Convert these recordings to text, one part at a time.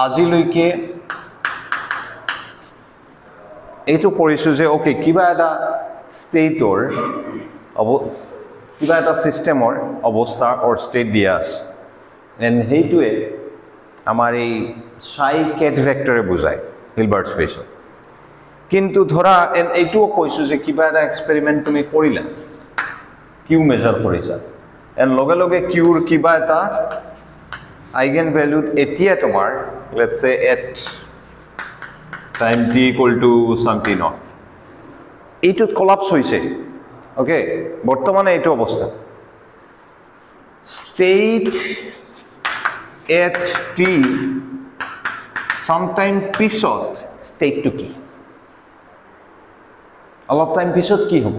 আজিলৈকে এইটো কৰিছো যে ওকে কিবা এটা ষ্টেটৰ কিবা এটা সিস্টেমৰ অৱস্থা অৰ ষ্টেট দিয়া আছে এণ্ড সেইটোৱে আমাৰ এই সাই কেট ভেক্টৰে বুজায় হিলবাৰ্ট স্পেচত কিন্তু ধৰা এইটোও কৈছো যে কিবা এটা এক্সপেৰিমেণ্ট তুমি কৰিলা কিউ মেজাৰ কৰিছা এণ্ড লগে লগে কিউৰ কিবা এটা আইগেন ভ্যালু এতিয়া তোমাৰ let's say at time t equal to something not এইটোত কলাপস হৈছে ওকে বৰ্তমানে এইটো অৱস্থা state at t sometime পিছত state to কি অলপ টাইম পিছত কি হ'ব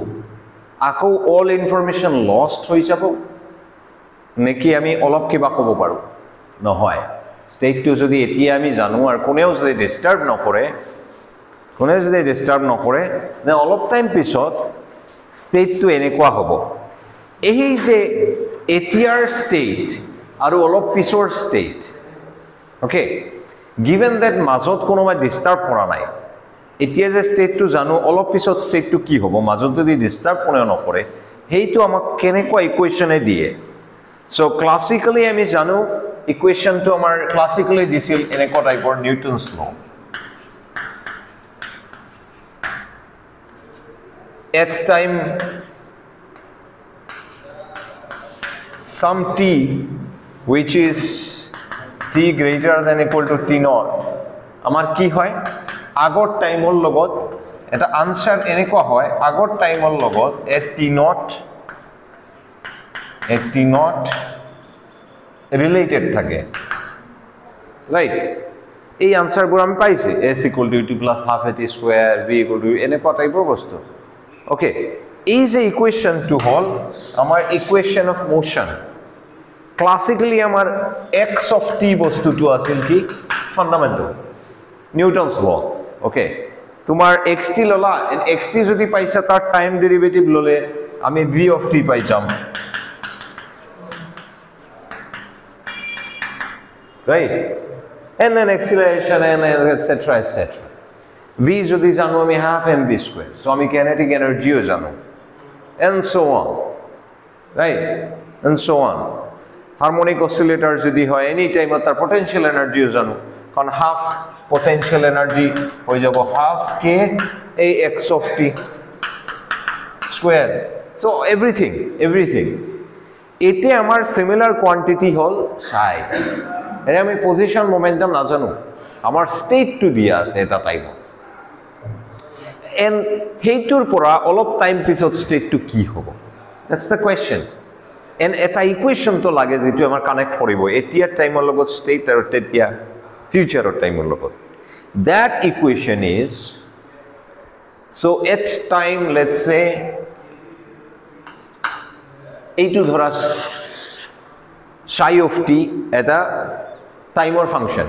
আকৌ all information lost হৈ যাব নেকি আমি অলপ কিবা ক'ব পাৰো নহয় state to যদি এতিয়া আমি জানো আৰ কোনেও যদি ডিস্টাৰ্ব নকৰে নে অলপ টাইম পিছত state to এনেকুৱা হ'ব এই যে এতিয়াৰ state আৰু অলপ পিছৰ state ওকে given that মাজত কোনোবা ডিস্টাৰ্ব কৰা নাই এতিয়া যে state to জানো অলপ পিছত state to কি হ'ব মাজত যদি ডিস্টার্ব কোনেও নকৰে হেইটো আমাক কেনেকুৱা ইকুৱেচনে দিয়ে সো ক্লাসিক্যালি আমি জানো ইকুৱেচন to আমাৰ ক্লাসিক্যালি দিছিল এনেকুৱা টাইপৰ নিউটনছ ল at time some t which is t greater than equal to t naught আমার কি হয় আগৰ টাইমৰ লগত এটা আনসাৰ এনেকুৱা হয় আগৰ টাইমৰ লগত at t naught related থাকে ৰাইট এই আনসাৰবোৰ আমি পাইছি s equal to t plus half at square v equal to এনেকুৱা টাইপৰ বস্তু ওকে এই যে ইকুয়েশন টু হল আমার ইকুয়েশন অফ মোশন ক্লাসিক্যালি আমার x of t বস্তুটো আছিল কি ফান্ডামেন্টাল নিউটনস ল ওকে তোমার xt ললা xt যদি পাইছা তার টাইম ডেরিভেটিভ ললে আমি v of t পাই যাম right and then acceleration and etc etc v যদি জানো আমি half mv square so আমি kinetic energy ও জানো and so on right and so on harmonic oscillator যদি হয় any time তার potential energy ও জানো কারণ half potential energy হয়ে যাব half k a x of t square so everything এতে আমার similar quantity হল psi এর আমি পজিশন মোমেন্টাম না জানো আমার স্টেট টু দিয়া আছে এটা টাইমত and heitur pora olop time pisot state to ki hobo that's the question and eta equation to lage jetu amar connect koribo etia time or logot state or tetia future or time or logot that equation is so at time let's say এইটো ধরা psi of t eta timer function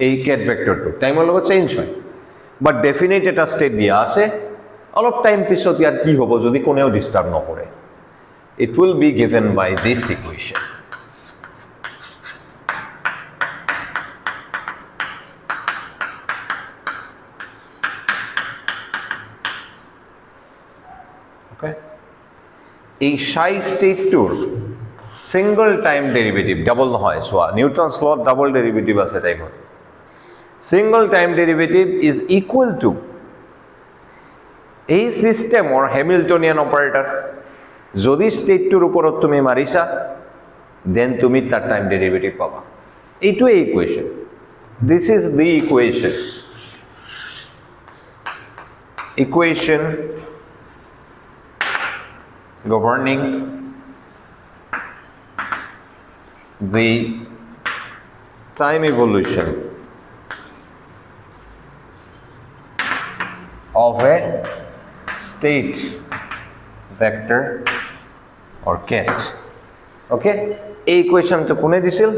এই ket vector to timer logot change হয় but definite eta state dia ase অলপ time পিছত ইয়ার কি হবো যদি কোনেও ডিস্টার্ব না করে it will be given by this equation okay এই psi state tour single time derivative double হয় so Newton's law double derivative আছে টাইমত single time derivative is equal to a system or Hamiltonian operator যদি state tour উপৰত তুমি মাৰিছা then তুমি তার time derivative পাবা এইটো equation this is the equation governing the time evolution of a state vector or ket okay এই equation to কোনে দিছিল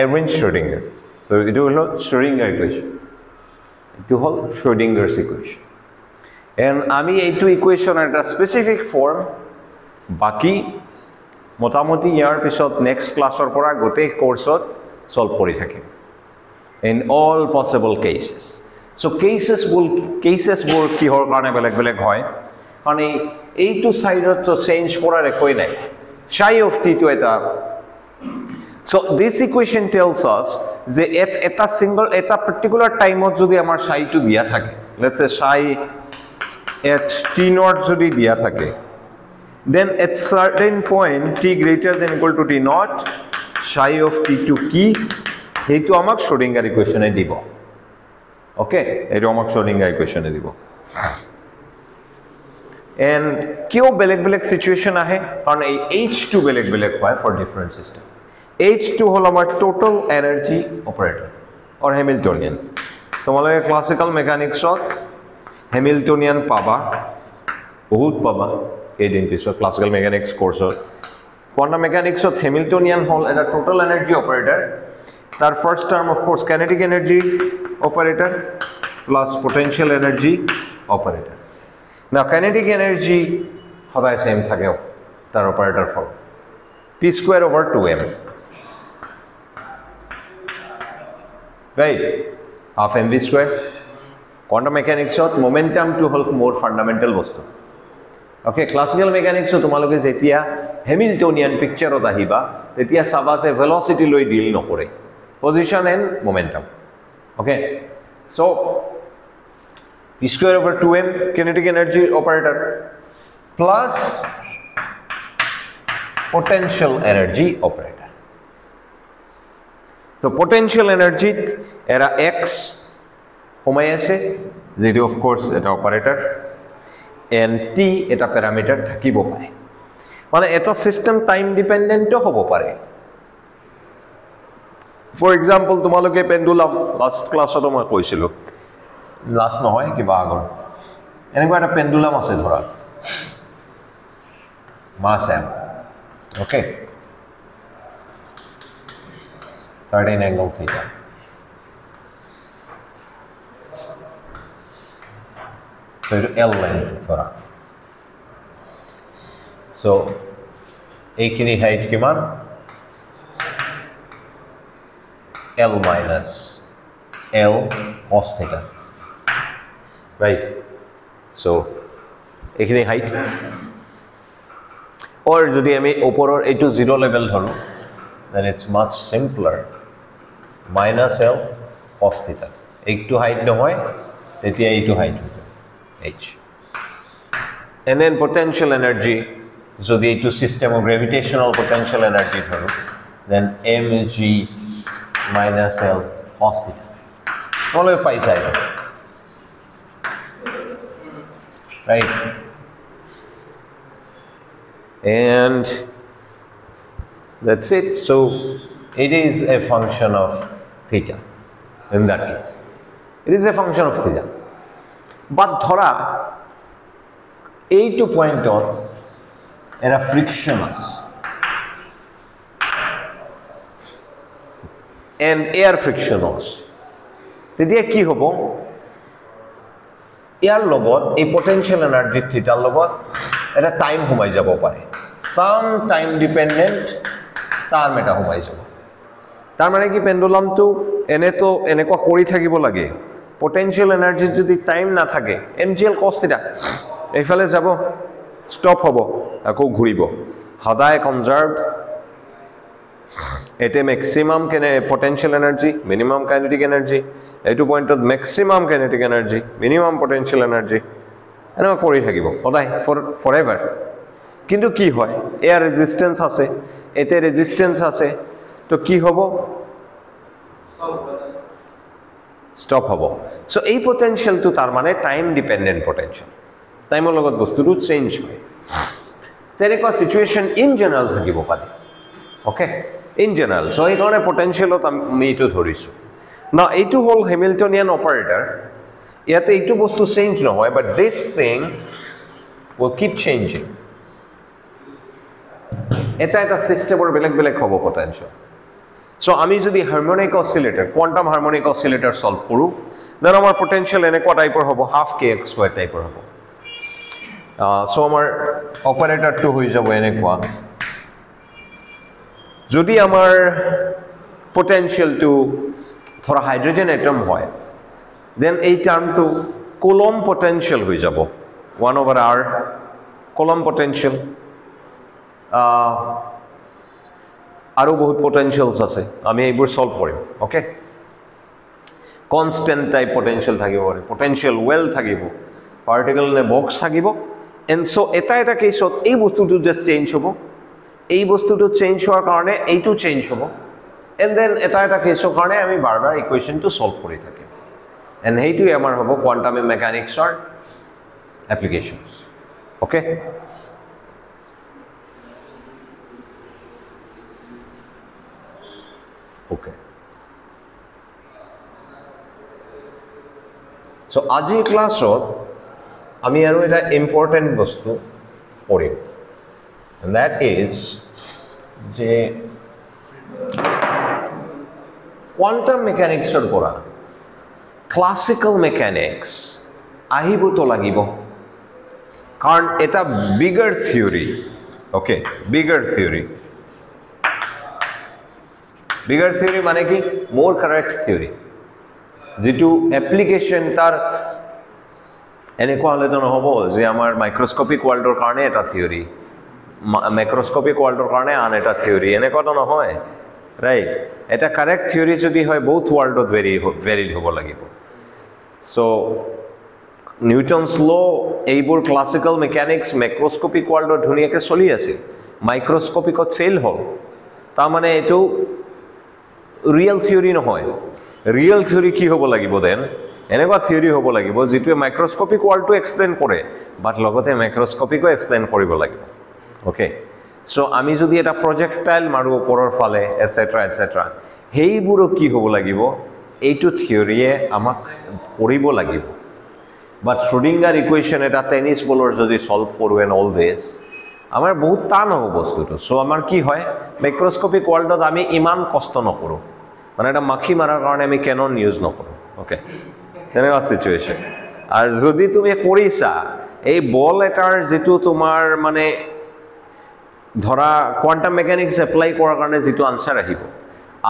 Erwin Schrödinger so it will not Schrödinger equation it will Schrödinger's equation and আমি এইটো equation এটা specific form বাকি মোটামুটি ইয়াৰ পিছত next ক্লাছৰ পৰা গোটেই কোৰ্সত সলভ কৰি থাকিম in all possible cases. So cases বোৰ কিহৰ কাৰণে বেলেগ বেলেগ হয় কাৰণ এইটো সাইডত তো চেঞ্জ কৰাৰ একোই নাই psi of t to eta. So this equation tells us যে এটা particular time ত যদি আমাৰ psi টো দিয়া থাকে, let's say psi at t naught যদি দিয়া থাকে, then at certain point t greater than equal to t naught psi of t to কি এইটো আমাক শ্রোডিঙ্গার ইকুয়েশনে দিব ওকে এইটো আমাক শ্রোডিঙ্গার ইকুয়েশনে দিব এন্ড কিও বেলেগ বেলেগ সিচুয়েশন আহে কারণ এই h2 বেলেগ বেলেগ হয় ফর ডিফারেন্ট সিস্টেম h2 হল আমার total energy operator or Hamiltonian তোমালোকে ক্লাসিক্যাল মেকানিক্সত হ্যামিল্টনিয়ান পাবা বহুত পাবা কেইদিন পিছত ক্লাসিক্যাল মেকানিক্স কোর্সত কোয়ান্টাম মেকানিক্সত হ্যামিল্টনিয়ান হল এটা টোটাল এনার্জি অপারেটর তার first term of course kinetic energy operator plus potential energy operator না কাইনেটিক এনার্জি সদায় সেম থাকে তার operator form p²/2m right half mv² quantum মেকানিক্সত মোমেন্টাম টু হল মোর ফান্ডামেন্টাল বস্তু ওকে ক্লাসিক্যাল মেকানিক্সত তোমালোকে যেতিয়া হ্যামিল্টনিয়ান পিকচারত আহিবা তেতিয়া চাবা যে ভেলোসিটি লৈ ডিল নকৰে position and momentum. Okay, so p²/2m kinetic energy operator plus potential energy operator. So potential energy era x homai ase যেটো of course এটা operator and t এটা parameter থাকিব পাৰে মানে এটা সিস্টেম টাইম ডিপেন্ডেন্ট হ'ব পাৰে For example, তোমালোকে পেন্ডুলাম লাস্ট ক্লাছত মই কৈছিলো লাস্ট নহয় কিবা আগৰ এনেকুৱা এটা পেন্ডুলাম আছে ধৰা মাস m okay 13 angle theta so L length ধৰা so এইখিনি হাইট কিমান L minus L cos theta, right? So, এখানে height. Or যদি আমি ওপৰৰ এইটো 0 level ধৰো, then it's much simpler. Minus L cos theta. এইটো height নহয়, তেতিয়া এইটো height হ'ব h. And then potential energy, যদি এইটো system of gravitational potential energy ধৰো, then mg minus L cos theta. All of pi side. Right? And that's it. So it is a function of theta in that case. It is a function of theta. But dhora A2 point dot era frictionless. And air frictionless. তেতিয়া কি হ'ব ইয়াৰ লগত এই potential energy থিটাৰ লগত এটা time সোমাই যাব পাৰে সাম টাইম ডিপেন্ডেন্ট টাৰ্ম এটা সোমাই যাব তাৰ মানে কি পেন্ডুলামটো এনেটো এনেকুৱা কৰি থাকিব লাগে পটেনশিয়াল এনাৰ্জি যদি টাইম না থাকে mgl cos থিটা এইফালে যাব স্টপ হ'ব আকৌ ঘূৰিব সদায় কনজাৰ্ভড এতে maximum potential energy minimum kinetic energy এইটো পয়েন্টত maximum kinetic energy minimum potential energy এনে কৰি থাকিব সদায় forever কিন্তু কি হয় এয়ার রেজিস্ট্যান্স আছে এতে রেজিস্ট্যান্স আছে তো কি হ'ব স্টপ হ'ব সো এই পটেনশিয়ালটো তার মানে টাইম ডিপেন্ডেন্ট পটেনশিয়াল টাইমৰ লগত বস্তুটো চেঞ্জ হয় তেনেকুৱা সিচুৱেচন ইন জেনাৰেল থাকিব পাৰে Okay, in general. So, I got a potential of me to Thorisu. Now, A2 whole Hamiltonian operator, yet A2 was to change no way, but this thing will keep changing. It's a system or beleg hobo potential. So, I mean, the harmonic oscillator, quantum harmonic oscillator solve kuru, then our potential in a type or hobo half kx square type or hobo. So আমাৰ অপাৰেটৰটো হৈ যাব এনেকুৱা যদি আমাৰ পটেনশিয়ালটো ধৰা hydrogen atom হয় then এই টাৰ্মটো coulomb potential হৈ যাব 1/r কুলম পটেনশিয়াল আৰু বহুত পটেনশিয়ালছ আছে আমি এইবোৰ সলভ কৰিম ওকে কনস্ট্যান্ট টাইপ পটেনশিয়াল থাকিব পাৰে পটেনশিয়াল ওয়েল থাকিব পাৰ্টিকল নে বক্স থাকিব এণ্ড সো এটা কেছত এই বস্তুটো জাস্ট চেঞ্জ হ'ব এই বস্তুটো চেঞ্জ হোৱাৰ কাৰণে এইটো চেঞ্জ হ'ব এণ্ড দেন এটা কেছৰ কাৰণে আমি বাৰ বাৰ ইকুৱেশ্যনটো সলভ কৰি থাকিম এণ্ড সেইটোৱে আমাৰ হ'ব কোৱাণ্টাম মেকানিক্সৰ এপ্লিকেশ্যনছ ওকে ওকে সো আজিৰ ক্লাছত আমি আৰু এটা ইম্পৰ্টেণ্ট বস্তু পঢ়িম দ্যাট ইজ যে কোৱাণ্টাম মেকানিক্সৰ পৰা ক্লাছিকেল মেকানিক্স আহিবতো লাগিব কাৰণ এটা bigger theory okay bigger theory মানে কি মোৰ কাৰেক্ট থিয়ৰী যেটো এপ্লিকেশন তাৰ এনেকুৱা হলেতো নহব যে আমাৰ মাইক্ৰোস্কোপিক ওয়াৰ্ল্ডৰ কাৰণে এটা থিয়ৰী ম্যাক্ৰোস্কোপিক ওয়াৰ্ল্ডৰ কাৰণে আন এটা থিয়ৰী এনেকুৱাতো নহয় ৰাইট এটা কাৰেক্ট থিয়ৰী যদি হয় বহুত ওয়াৰ্ল্ডত ভেৰিড হ'ব লাগিব সো নিউটনস ল এইবোৰ ক্লাছিকেল মেকানিক্স ম্যাক্ৰোস্কোপিক ওয়াৰ্ল্ডত ধুনীয়াকৈ চলি আছিল মাইক্ৰোস্কোপিকত ফেইল হ'ল তাৰ মানে এইটো ৰিয়েল থিয়ৰী নহয় ৰিয়েল থিয়ৰী কি হ'ব লাগিব দেন এনেকুৱা থিয়ৰী হ'ব লাগিব যেটোৱে মাইক্ৰোস্কোপিক ওয়াৰ্ল্ডটো এক্সপ্লেইন কৰে বাট লগতে মাইক্ৰোস্কোপিকো এক্সপ্লেইন কৰিব লাগিব ওকে সো আমি যদি এটা প্ৰজেক্টাইল মাৰো ওপৰৰ ফালে এটসেট্ৰা এটসেট্ৰা হেইবোৰো কি হ'ব লাগিব এইটো থিয়ৰীয়ে আমাক কৰিব লাগিব বাট শ্ৰোডিংগাৰ ইকুৱেশ্যন এটা টেনিছ বলৰ যদি সলভ কৰো এন অল দিস আমাৰ বহুত টান হ'ব বস্তুটো সো আমাৰ কি হয় মাইক্ৰোস্কোপিক ওয়াৰ্ল্ডত আমি ইমান কষ্ট নকৰো মানে এটা মাখি মাৰাৰ কাৰণে আমি কেনন ইউজ নকৰো ওকে তেনেকুৱা সিচুৱেশ্যন আৰু যদি তুমি কৰিছা এই বল এটাৰ যেটো তোমাৰ মানে ধৰা কোৱাণ্টাম মেকানিক্স এপ্লাই কৰাৰ কাৰণে যেটো আনসাৰ আহিব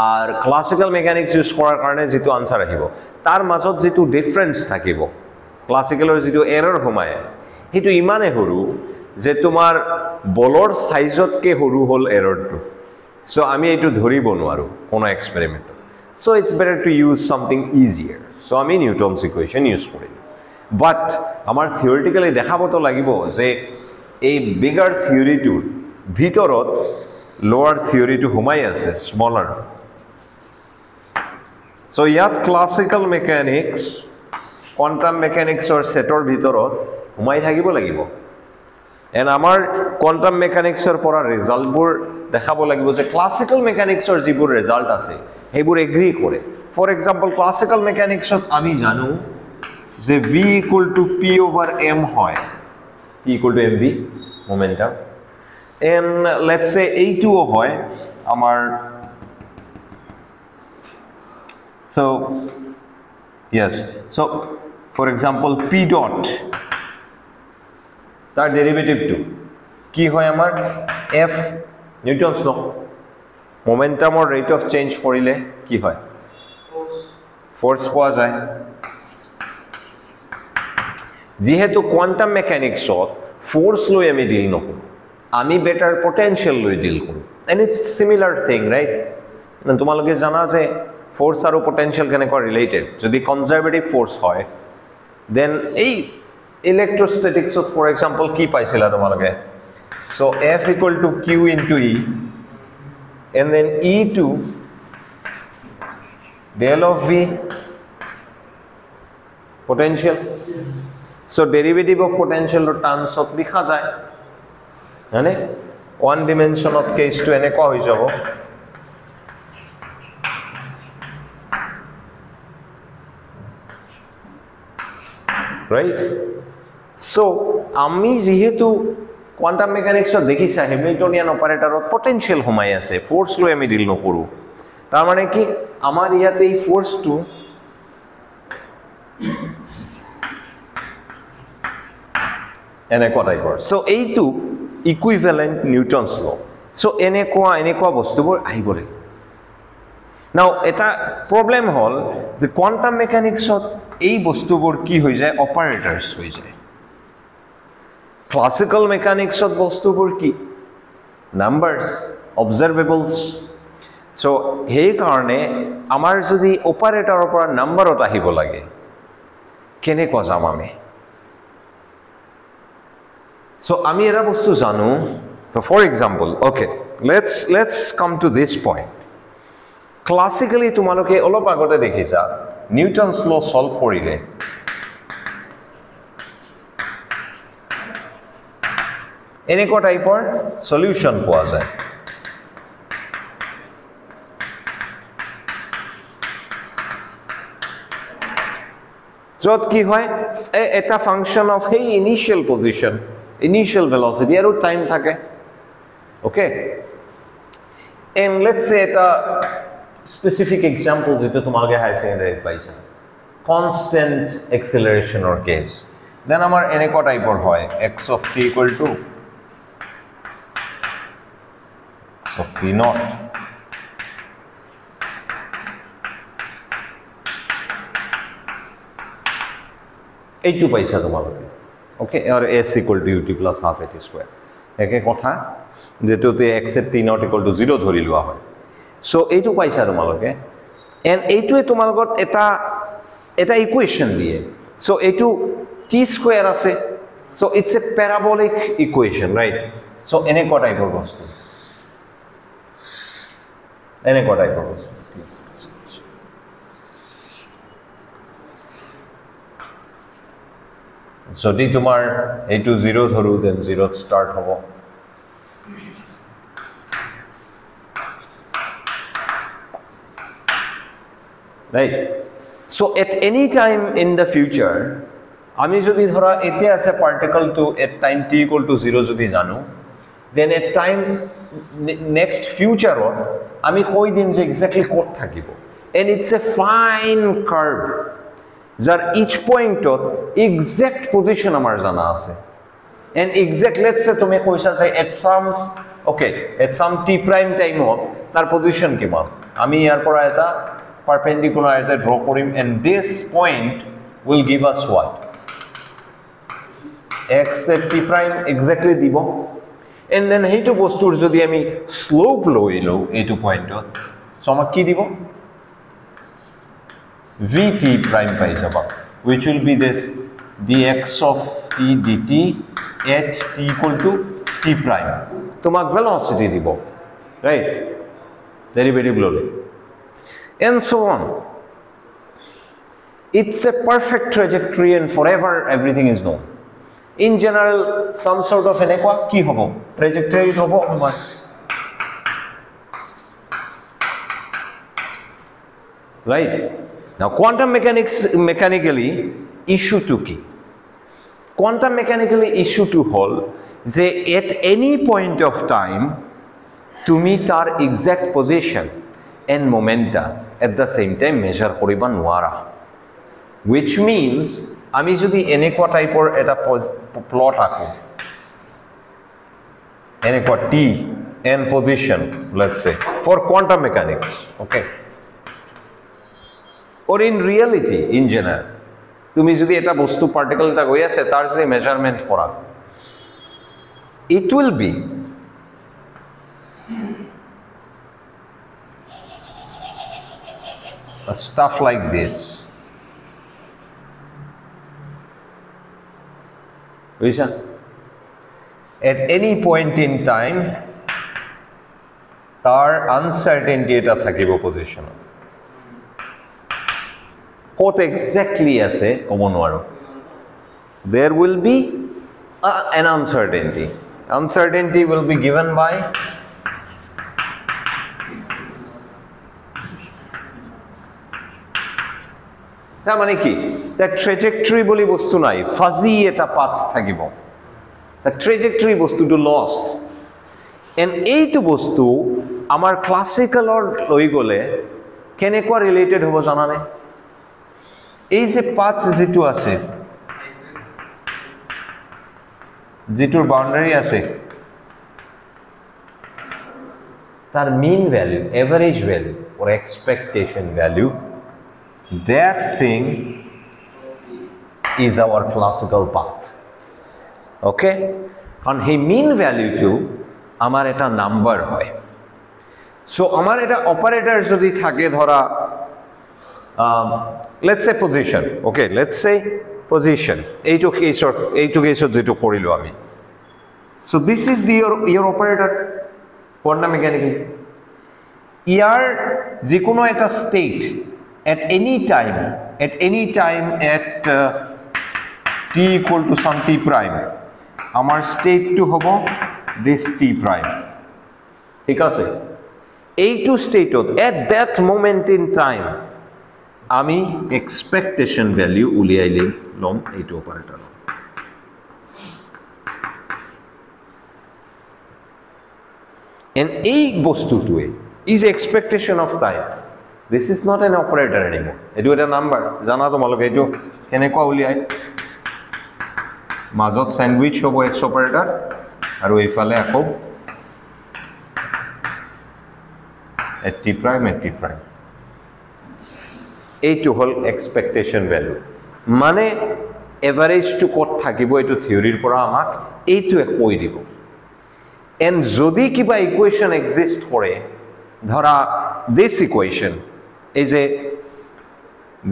আৰু ক্লাছিকেল মেকানিক্স ইউজ কৰাৰ কাৰণে যেটো আনসাৰ আহিব তাৰ মাজত যেটো ডিফাৰেন্স থাকিব ক্লাছিকেলৰ যেটো এৰৰ সোমায় হেতু ইমানে সৰু যে তোমাৰ বলৰ সাইজতকে সৰু হল এৰৰটো সো আমি এইটো ধৰিব নোৱাৰো কোন experiment so it's better to use something easier so আমি নিউটনস ইকুৱেশ্যন ইউজ কৰিম বাট আমাৰ থিওৰিটিক্যালি দেখাবতো লাগিব যে এই বিগাৰ থিওৰিটোৰ ভিতৰত লোৱাৰ থিওৰিটো সোমাই আছে স্মলাৰ সো ইয়াত ক্লাছিকেল মেকানিক্স কোৱাণ্টাম মেকানিক্সৰ সেটৰ ভিতৰত সোমাই থাকিব লাগিব এণ্ড আমাৰ কোৱাণ্টাম মেকানিক্সৰ পৰা ৰিজাল্টবোৰ দেখাব লাগিব যে ক্লাছিকেল মেকানিক্সৰ যিবোৰ ৰিজাল্ট আছে সেইবোৰ এগ্ৰি কৰে ফৰ এক্সাম্পল ক্লাছিকেল মেকানিক্সত আমি জানো যে v = p/m হয় p = mv momentum and let's say এইটোও হয় আমাৰ so yes so for example p dot তাৰ ডেৰিভেটিভ টু কি হয় আমাৰ f নিউটনস ল মোমেন্টামৰ ৰেট অফ চেঞ্জ কৰিলে কি হয় ফোৰ্স পোৱা যায় যেহেতু কোয়ান্টাম মেকানিক্সত ফোৰ্স লৈ আমি ডিল নকৰো আমি বেটাৰ পটেনশিয়াল লৈ ডিল কৰো এন্ড ইটস সিমিলাৰ থিং ৰাইট তোমালোকে জানা যে ফোৰ্স আৰু পটেনশিয়াল কেনেকৈ ৰিলেটেড যদি কনজারভেটিভ ফোর্স হয় দেন এই electrostatics of for example কি পাইছিলা তোমালোকে so F = Q * E and then E2 del of V potential so derivative of potential terms of লিখা যায় মানে one dimension of case to এনেকুৱা হৈ যাব right so আমি যেহেতু কোয়ান্টাম মেকানিক্সত দেখিছা হ্যামিল্টনিয়ান অপারেটরত পটেনশিয়াল সোমাই আছে ফোর্স লৈ আমি ডিল নকৰো তাৰ মানে কি আমাৰ ইয়াতে এই ফোৰ্সটো এনেকুৱা টাইপৰ সো এইটো ইকুইভ্যালেন্ট নিউটনছ ল সো এনেকুৱা বস্তুবোৰ আহিব লাগে নাও এটা প্ৰবলেম হল যে কোয়ান্টাম মেকানিক্সত এই বস্তুবোৰ কি হৈ যায় অপাৰেটৰ্ছ হৈ যায় ক্লাসিক্যাল মেকানিক্সত বস্তুবোৰ কি নাম্বাৰছ অবজাৰভেবলছ সো সেই কাৰণে আমাৰ যদি অপাৰেটৰৰ পৰা নাম্বাৰত আহিব লাগে কেনেকুৱা যাম আমি সো আমি এটা বস্তু জানো so for example okay let's come to this point classically তোমালোকে অলপ আগতে দেখিছা নিউটনছ ল সলভ কৰিলে এনেকুৱা টাইপৰ সলিউশন পোৱা যায় যত কি হয় এটা ফাংশন অফ হে ইনিশিয়াল পজিশন initial velocity আৰু time থাকে okay and let's say a specific example যেটা তোমালকে হাই সেকেন্ডারি পাইছা constant acceleration or case then আমাৰ এনেকুৱা টাইপৰ হয় x of t equal to x of t naught এইটো পাইছা তোমালকে okay or s equal to ut plus half at square একে কথা যেটোতে x at t not equal to 0 ধৰি লোৱা হয় সো এইটো পাইছা তোমালোকে এন্ড এইটোৱে তোমালোকত এটা ইকুয়েশন দিয়ে সো এইটো t স্কয়াৰ আছে so it's a parabolic equation right so এনেকুৱা টাইপৰ বস্তু এনেকুৱা টাইপৰ বস্তু যদি তোমাৰ এইটো 0 ধৰু দেন 0 স্টার্ট হ'ব right so at any time in the future আমি যদি ধৰা এতিয়া আছে particle to at time t equal to 0 যদি জানো then at time next future আমি কই দিম যে এক্স্যাক্টলি কত থাকিব and it's a fine curve যার each point exact position আমার জানা আছে and exact let's say তুমি কইছা যে at some t prime time তার পজিশন কিমান আমি ইয়াৰ পৰা এটা perpendicular এটা ড্ৰ কৰিম and this point will give us what x at t prime exactly দিব and then হেতু বস্তুৰ যদি আমি স্লোপ লইলো এইটো পয়েন্টত সো আমাক কি দিব vt prime পাই যাবা which will be this dx of t dt at t equal to t prime তোমাক velocity দিব right derivative ললে and so on it's a perfect trajectory and forever everything is known in general some sort of এনেকুৱা কি হ'ব trajectory হ'ব আমাৰ right now quantum mechanics mechanically issue to কি quantum mechanically issue to হল যে at any point of time তুমি তার exact position and momenta at the same time measure করিবা নোৱাৰা which means আমি যদি এনেকুৱা টাইপৰ এটা প্লট আঁকো এনেকুৱা t and position let's say for quantum mechanics okay or in reality in general তুমি যদি এটা বস্তু পার্টিকল এটা গৈ আছে তার যদি মেজারমেন্ট কৰা it will be a stuff like this বুঝছেন at any point in time তার আনসার্টেনটি এটা থাকিব পজিশন কত এক্স্যাক্টলি আছে কব নোৱাৰো there will be an uncertainty will be given by তার মানে কি that trajectory বলি বস্তু নাই ফাজি এটা পাথ থাকিব the trajectory বস্তুটো lost and এইটো বস্তু আমাৰ ক্লাসিক্যালৰ লৈ গলে কেনেকুৱা ৰিলেটেড হ'ব জানানে এই যে পাথ যেটো আছে যেটোৰ বাউন্ডাৰী আছে তার mean value, average value or expectation value, that thing is our classical path. Okay? And he mean value to আমার এটা নাম্বার হয়। So আমার এটা অপারেটর যদি থাকে ধরা let's say position. Okay, let's say position. এইটো কেসত যেটো কৰিলো আমি। So this is your operator quantum mechanically. ইয়াৰ যিকোনো এটা state at any time at t equal to some t prime আমার state to হবো this t prime ঠিক আছে এইটো স্টেটত at that moment in time আমি expectation value উলিয়াইলে লম এইটো অপারেটর and এই বস্তুটোৱে is expectation of time. This is not an operator anymore. Etu eta number jana tomaloke etu kenekwa uliai মাজত sandwich hobo x operator aru eifale ako at t prime এইটো হল expectation value মানে average to kot thakibo etu theory ৰ পৰা আমাক এইটো কৈ দিব and যদি কিবা equation exist কৰে ধরা this equation is a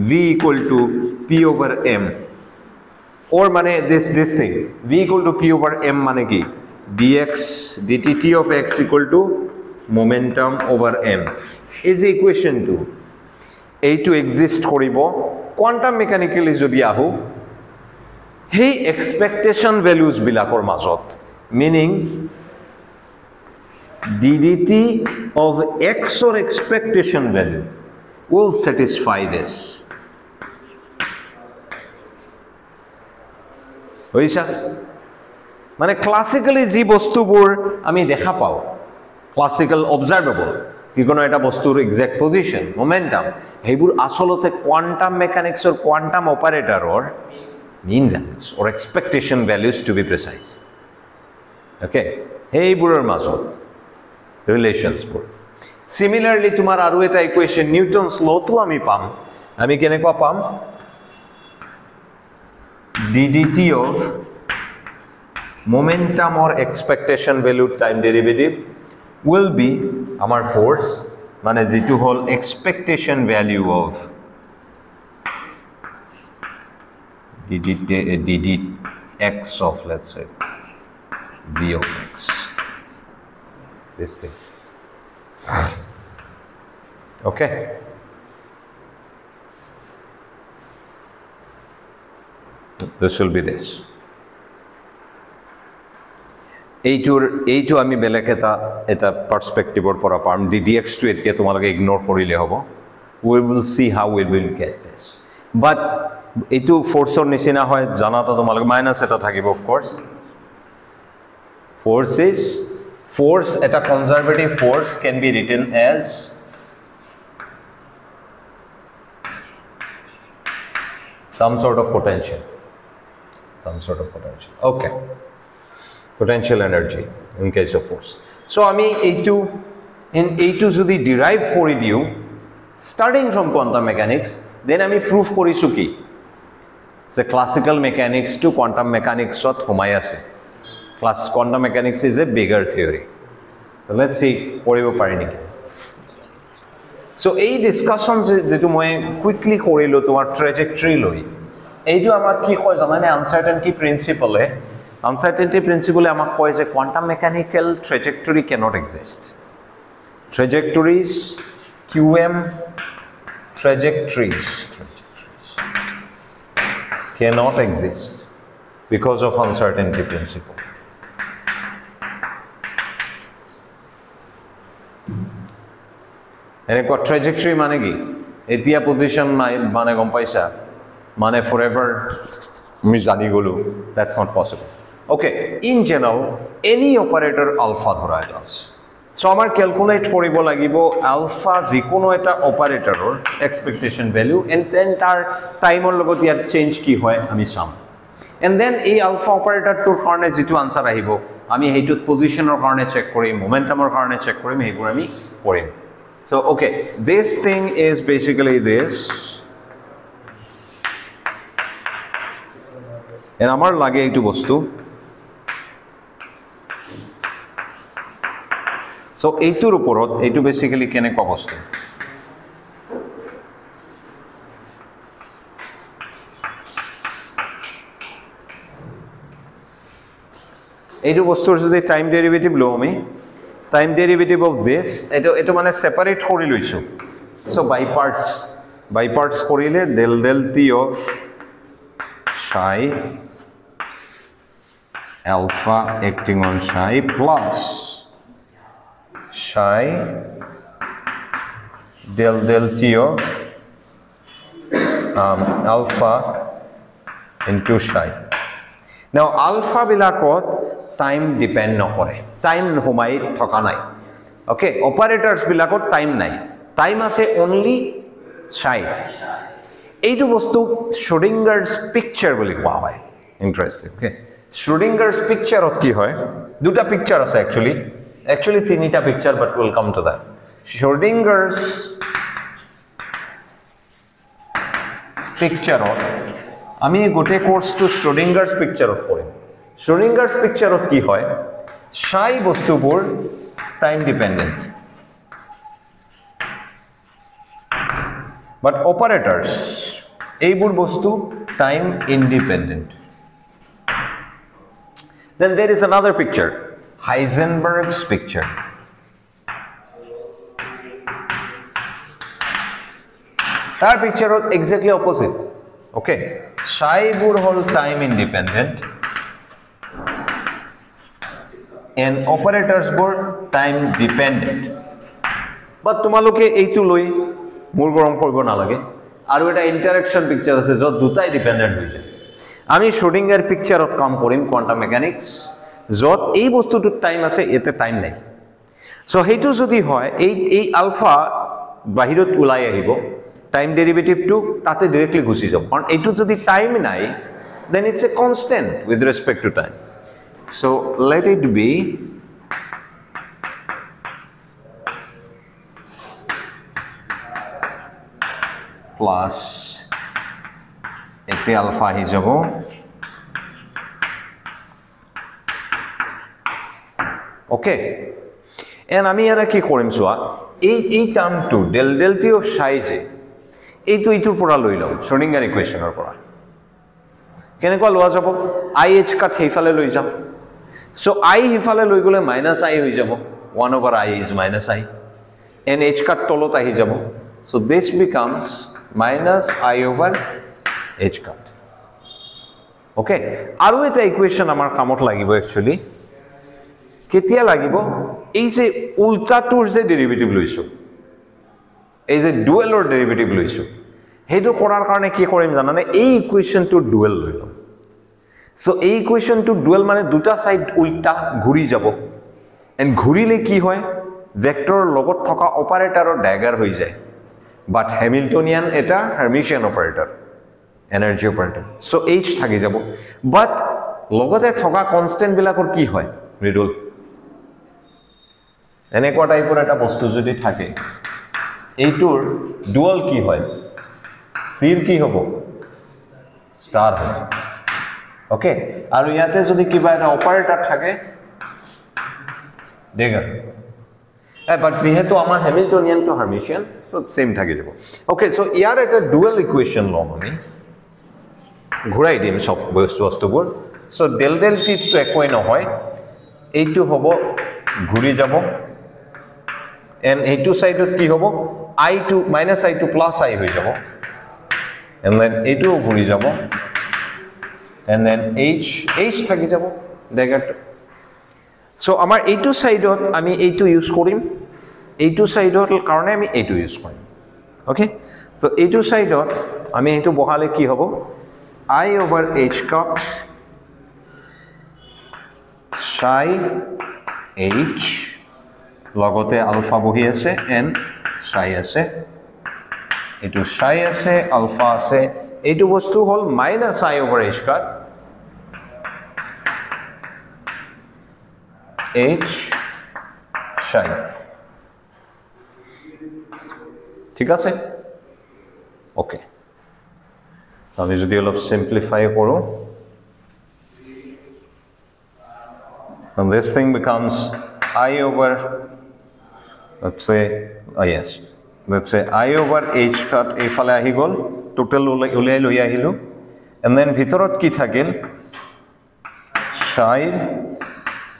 v equal to p over m or mane this thing v equal to p over m mane ki dx dt of x equal to momentum over m is equation 2 এইটো exist করিব quantum mechanically যদি আহো hey expectation values বিলাকৰ মাজত meaning ddt of x or expectation value will satisfy this. hoisa mane classically ji bostubur ami dekha pao classical observable kikono eta bostur exact position momentum heibur asolote quantum mechanics or quantum operator or mean values or expectation values to be precise. Okay, heiburor mazot relations for similarly tumar aru eta equation Newton's law to ami pam ami kenekwa pam ddt of momentum or expectation value time derivative will be amar force mane jitu hol expectation value of dd x of let's say v of x this thing. Okay, this will be this এইটো আমি বেলেগ এটা পাৰ্সপেক্টিভৰ পৰা পাম ddx টো এতিয়া তোমালোকে ignore কৰিলে হ'ব we will see how we will get this but এইটো ফোৰ্সৰ নিচিনা হয় জানাতো তোমালোকে মাইনাস এটা থাকিব of course force at a conservative force can be written as some sort of potential okay potential energy in case of force so ami এইটো যদি derive kori diu starting from quantum mechanics then ami proof korisu ki যে classical mechanics to quantum mechanics ot homai ase quantum mechanics is a bigger theory. So let's see poribo pari niki. So ei discussions jetu moi quickly korilo tomar trajectory loi. Eitu amak ki koy janane uncertainty principle amak koy je quantum mechanical trajectory cannot exist. Trajectories qm trajectories cannot exist because of uncertainty principle. এনেকুৱা trajectory মানে কি এতিয়া position মানে গম পাইছা মানে forever আমি জানি গলো that's not possible okay in general any operator alpha ধৰা আছে সো আমাৰ ক্যালকুলেট কৰিব লাগিব আলফা যিকোনো এটা অপাৰেটৰৰ এক্সপেক্টেশন ভ্যালু এন্ড দেন তাৰ টাইমৰ লগত ইয়াত চেঞ্জ কি হয় আমি চাম এণ্ড দেন এই আলফা অপাৰেটৰটোৰ কাৰণে যিটো আনচাৰ আহিব আমি সেইটোত পজিশ্যনৰ কাৰণে চেক কৰিম মোমেন্টামৰ কাৰণে চেক কৰিম সেইবোৰ আমি কৰিম so okay this thing is basically this and আমাৰ লাগে এইটো বস্তু so এইটোৰ ওপৰত এইটো বেসিক্যালি কেনেকুৱা বস্তু এইটো বস্তুৰ যদি টাইম ডেৰিভেটিভ লও আমি টাইম ডেৰিভেটিভ অফ দিস এটো মানে সেপাৰেট কৰি লৈছো সো বাই পাৰ্টস কৰিলে del del t of psi alpha acting on psi plus psi del t of alpha into psi now alpha bilakot time depend nokore time humai thoka nai okay operators bilakot time nai time ase only psi এইটো বস্তু Schrödinger's picture বুলি কোৱা হয় interesting okay Schrödinger's picture অত কি হয় দুটা picture আছে actually তিনিটা picture but we'll come to that Schrödinger's picture অত আমি গোটে কোর্সটো Schrödinger's picture অত কৰিম Schrödinger's picture অত কি হয় psi বস্তুবোৰ টাইম ডিপেন্ডেন্ট but operators এইবোৰ বস্তু time independent then there is another picture Heisenberg's picture তাৰ পিকচাৰত exactly opposite okay psi bur hol time independent and operators bur time dependent but তোমালোকে এইটো লৈ মূৰ গৰম কৰিব না লাগে আৰু এটা ইন্টাৰেকশন পিকচাৰ আছে যত দুটাই ডিপেন্ডেন্ট হৈ যায় আমি Schrödinger পিকচাৰত কাম কৰিম কোয়ান্টাম মেকানিক্স যত এই বস্তুটোত টাইম আছে এতে টাইম নাই সো হেতু যদি হয় এই আলফা বাহিৰত ওলাই আহিব টাইম ডেরিভেটিভ টু তাতে ডাইরেক্টলি গুছি যাব কারণ এইটো যদি টাইম নাই then it's a constant with respect to time so let it be plus এতে আলফা হি যাব ওকে এন্ড আমি এরা কি কৰিম সোয়া এই টাৰ্মটো del t of psi যে এইটো ইটোৰ পৰা লৈ লম Schrödinger ইকুৱেশ্যনৰ পৰা কেনেকুৱা লোৱা যাব i h কাট হেইফালে লৈ যাম সো i হেইফালে লৈ গলে -i হৈ যাব 1/i is -i and h কাট তলত আহি যাব so this becomes -i/h cut okay আৰু এটা ইকুৱেশ্যন আমাৰ কামত লাগিব একচুয়ালি কেতিয়া লাগিব এই যে উল্টাটোৰ যে ডেৰিভেটিভ লৈছো এই যে ডুয়েলৰ ডেৰিভেটিভ লৈছো হেতু কৰাৰ কাৰণে কি কৰিম জানানে এই ইকুৱেশ্যনটো ডুয়েল লৈ লম সো এই ইকুৱেশ্যনটো ডুয়েল মানে দুটা সাইড উল্টা ঘুৰি যাব এন্ড ঘুৰিলে কি হয় ভেক্টৰৰ লগত থকা অপাৰেটৰৰ ড্যাগাৰ হৈ যায় বাট হ্যামিল্টনিয়ান এটা Hermitian operator energy operator so h থাকি যাব বাট লগতে থকা কনস্ট্যান্ট বিলাকৰ কি হয় ৰিডল এনেকুৱা টাইপৰ এটা বস্তু যদি থাকে এইটোৰ ডুয়াল কি হয় সিৰ কি হ'ব স্টাৰ হয় ওকে আৰু ইয়াতে যদি কিবা এটা অপাৰেটৰ থাকে ড্যাগাৰ বাট যেহেতু আমাৰ হ্যামিল্টনিয়ান টু হাৰ্মিশিয়ান সো সেম থাকি যাব ওকে সো ইয়াৰ এটা ডুয়েল ইকুৱেশ্যন লম আমি ঘূৰাই দিম সব বস্তুবোৰ সো del t তো একোই নহয় এইটো হ'ব ঘূৰি যাব and এইটো সাইডত কি হ'ব i to -i to +i হৈ যাব and then এইটো ঘূৰি যাব and then h থাকি যাব ড্যাগাৰটো সো আমাৰ এইটো সাইডত আমি এইটো ইউজ কৰিম এইটো সাইডৰ কাৰণে আমি এইটো ইউজ কৰিম ওকে তো এইটো সাইডত আমি এইটো বহালে কি হ'ব i/h কাট psi h লগতে আলফা বহি আছে n psi আছে এইটো psi আছে আলফা আছে এইটো বস্তু হল -i/h কাট H psi ঠিক আছে ওকে আমি যদি অলপ সিম্পলিফাই করো and this thing becomes I over let's say yes let's say I over H cut এফালে আহি গল টোটাল উলাই লৈ আহিলো and then ভিতৰত কি থাকিল psi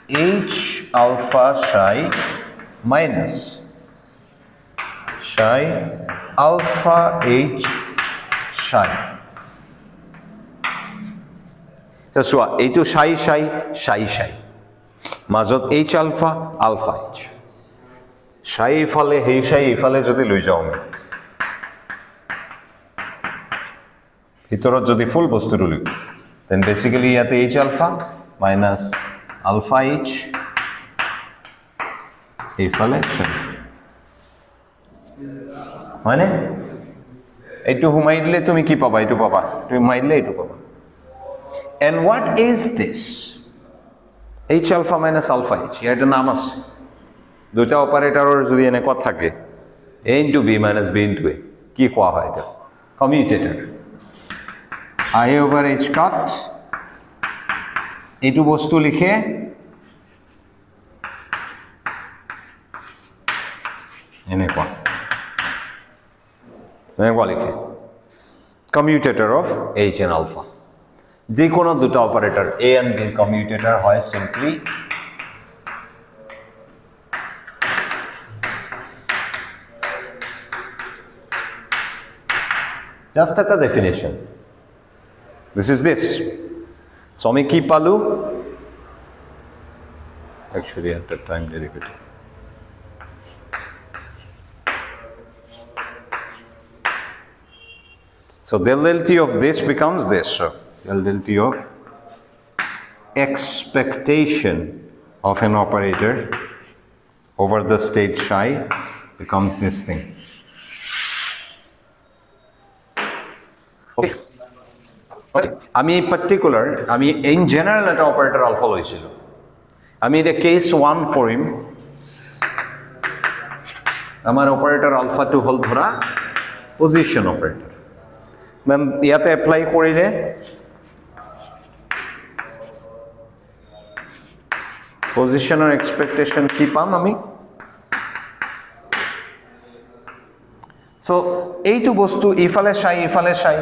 H alpha psi minus psi alpha H psi তো সোয়া এইটো psi psi psi psi মাজত H alpha alpha H psi ইফালে হেই psi ইফালে যদি লৈ যাও আমি ভিতৰত যদি ফুল বস্তুটো লৈ then basically ইয়াতে H alpha minus alpha H ইফালে মানে এইটো হুমাই দিলে তুমি কি পাবা এইটো পাবা তুমি হুমাই দিলে এইটো পাবা and what is this H alpha minus alpha H এটা নাম আছে দুটা অপাৰেটৰৰ যদি এনেকুৱা থাকে A into B minus B into A কি কোৱা হয় এটা কমিউটেটৰ I over H cut এইটো বস্তু লিখে এনেকুৱা লিখে commutator of H and alpha যে কোনো দুটো operator A and B commutator হয় simply just একটা definition this is this so আমি কি পালু actually at that time derivative so del del T of this becomes this so del del T of expectation of an operator over the state psi becomes this thing okay আমি particular আমি in general একটা operator ULFA লইছিল আমি এটা case 1 কৰিম আমাৰ operator alpha to হল ধৰা position operator then ইয়াতে apply কৰিলে পজিশনৰ এক্সপেক্টেশন কি পাম আমি সো এইটো বস্তু ইফালে psi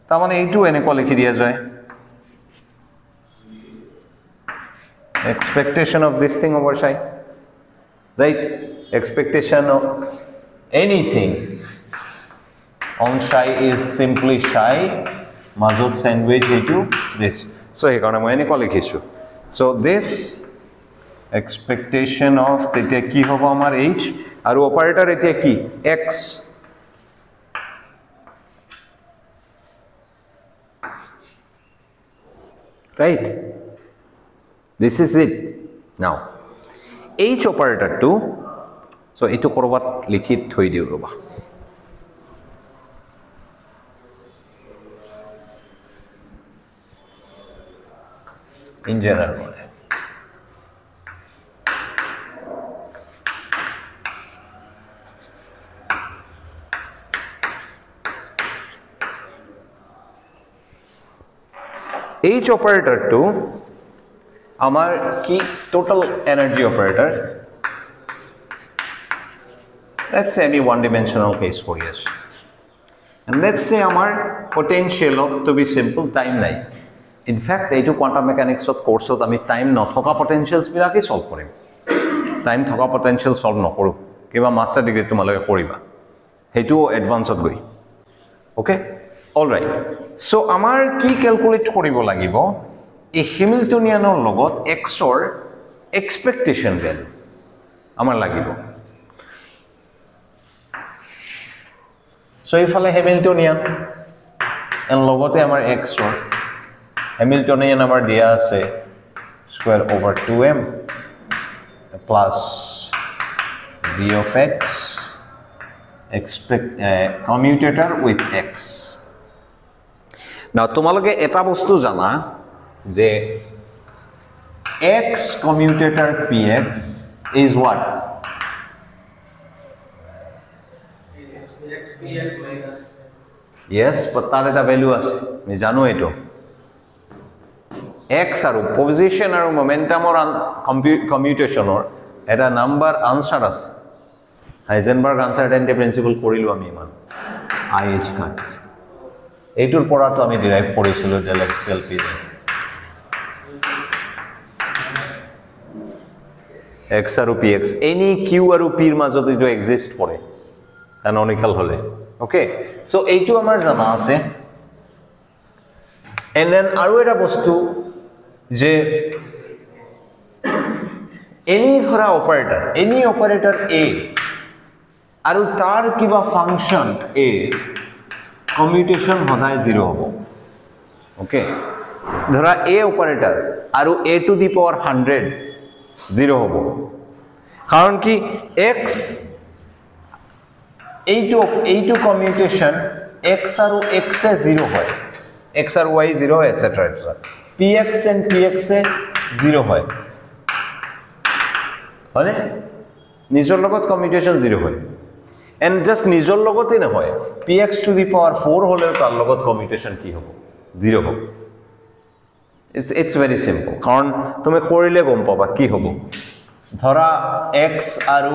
তাৰ মানে এইটো এনেকুৱা লিখি দিয়া যায় expectation of this thing over psi right expectation of anything on psi is simply psi মাজত sandwich into this so এই কারণে মই এনেকুৱা লিখিছো so this expectation of তেতিয়া কি হ'ব আমাৰ h আৰু অপারেটর এতিয়া কি x right this is it now h operator to so etu korbat likhit thoi diu roba in general H operator to আমার কি total energy operator let's say আমি one dimensional case করি আছি and let's say আমার potential of to be simple time নাই in fact এইটো quantum mechanics of course ত আমি time নথকা potentials বিলাকে solve কৰিম time থকা potential solve নকৰো কিবা master degree তোমালোকে কৰিবা হেতু advance ত গৈ okay all right so amar ki calculate koribo lagibo a Hamiltonianor logot x or expectation value amar lagibo so ifale Hamiltonian and logote amar x or Hamiltonian amar dia ase square over 2m plus v of x expect commutator with x now তোমালোকে এটা বস্তু জানা যে x commutator px is what? Yes, but তার এটা value আছে আমি জানো এটো x আৰু পজিশন আৰু মোমেন্টামৰ কমিউটেশনৰ এটা নাম্বাৰ আনসাৰ আছে হাইজেনবাৰ্গ আনসাৰ্টেনিটি প্ৰিন্সিপল কৰিলো আমি ইমান IH কাট এইটোৰ পৰাটো আমি ডিৰাইভ কৰিছিলো del x del p x আৰু px এনি q আৰু p ৰ মাজত এইটো এক্সিষ্ট কৰে canonical হলে ওকে সো এইটো আমাৰ জানা আছে and then আৰু এটা বস্তু যে এনি ধৰা অপাৰেটৰ a আৰু তাৰ কিবা ফাংশন a কমিউটেশন সদায় 0 হ'ব ওকে ধৰা a অপাৰেটৰ আৰু a টু দি পাৱাৰ 100 0 হ'ব কাৰণ কি x এইটো কমিউটেশন x আৰু x এ 0 হয় x আৰু y 0 হয় etc px and px এ 0 হয় হয়নে নিজৰ লগত কমিউটেশন 0 হয় and just নিজৰ লগতে নহয় px to the power 4 হলে তাৰ লগত কমিউটেশন কি হ'ব 0 হ'ব it's very simple কাৰণ তুমি কৰিলে গম পাবা কি হ'ব ধৰা x আৰু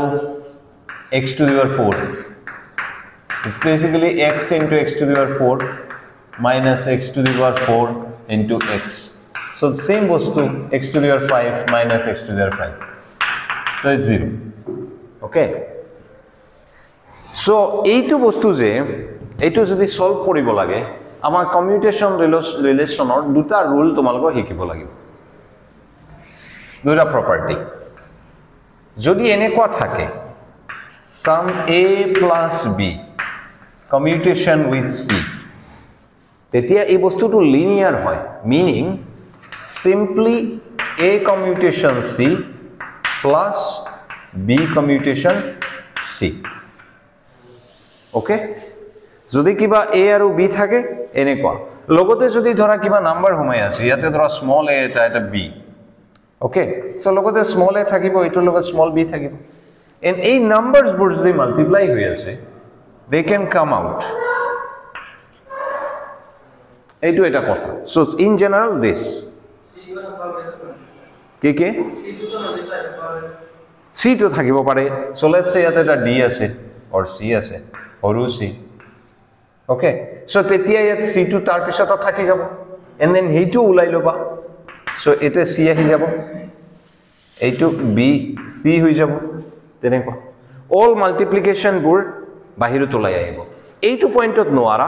x to the power 4 it's basically x into x to the power 4 minus x to the power 4 into x so the same bostu x to the power 5 minus x to the power 5 so it's 0 okay so এইটো বস্তু যে এইটো যদি solve কৰিব লাগে আমাৰ commutation ৰিলেশনৰ দুটা rule তোমালোকক শিকিব লাগিব দুটা প্ৰপাৰ্টি যদি এনেকুৱা থাকে sum a plus b commutation with c তেতিয়া এই বস্তুটো লিনিয়াৰ হয় meaning simply a commutation c plus b commutation c okay যদি কিবা a আৰু b থাকে এনেকুৱা লগতে যদি ধৰা কিবা নাম্বাৰ হোমাই আছে ইয়াতে ধৰা স্মল a এটা b okay so লগতে স্মল a থাকিব এটোৰ লগত স্মল b থাকিব and এই নাম্বাৰস বোৰ যদি মাল্টিপ্লাই হৈ আছে they can come out এইটো এটা কথা so in general this কি c তো থাকিব পাৰে so let's say ইয়াতে এটা d আছে or c আছে সৰু c okay so তেতিয়া ইয়াত c টো তাৰ পিছত থাকি যাব and then হেইটো উলাই লবা so এতে c আহি যাব এইটো b c হৈ যাব তেনেকুৱা all multiplication বোৰ বাহিৰত ওলাই আহিব এইটো পয়েন্টত নোয়াৰা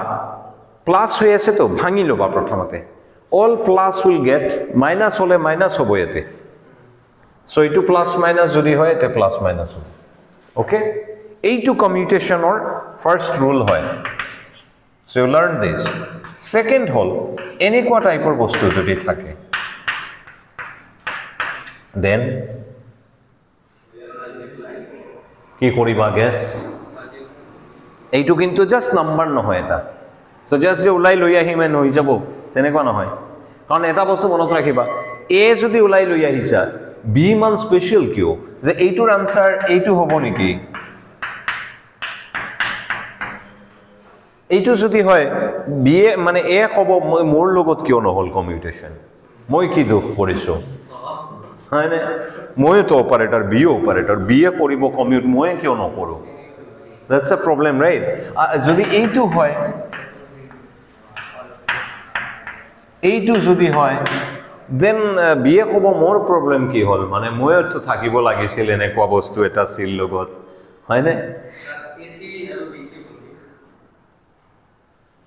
প্লাস হৈ আছে তো ভাঙি লবা প্ৰথমতে all plus will get minus হলে minus হ'ব এতে so এইটো plus minus যদি হয় এতে plus minus হ'ব okay এইটো কমিউটেশনৰ ফাৰ্স্ট ৰুল হয় so you learn this second হল এনেকুৱা টাইপৰ বস্তু যদি থাকে then কি কৰিবা গেস এইটো কিন্তু জাস্ট নাম্বার নহয় এটা so just যে উলাই লৈ আহিমেন হৈ যাব তেনেকুৱা নহয় কাৰণ এটা বস্তু মনত ৰাখিবা a যদি উলাই লৈ আহিছা b মান স্পেশাল কিয় যে এইটোৰ আনসাৰ এইটো হ'ব নেকি এইটো যদি হয় b মানে a কব মোৰ লগত কিয় নহল কমিউটেশন মই কি দুখ কৰিছো হয়নে মই তো অপাৰেটৰ b অপাৰেটৰ b এ কৰিব কমিউট মই কিয় নকৰো that's a problem right যদি এইটো হয় এইটো যদি হয় then b এ কব মোৰ প্ৰবলেম কি হল মানে মই তো থাকিব লাগিছিল এনেকুৱা বস্তু এটা সিল লগত হয়নে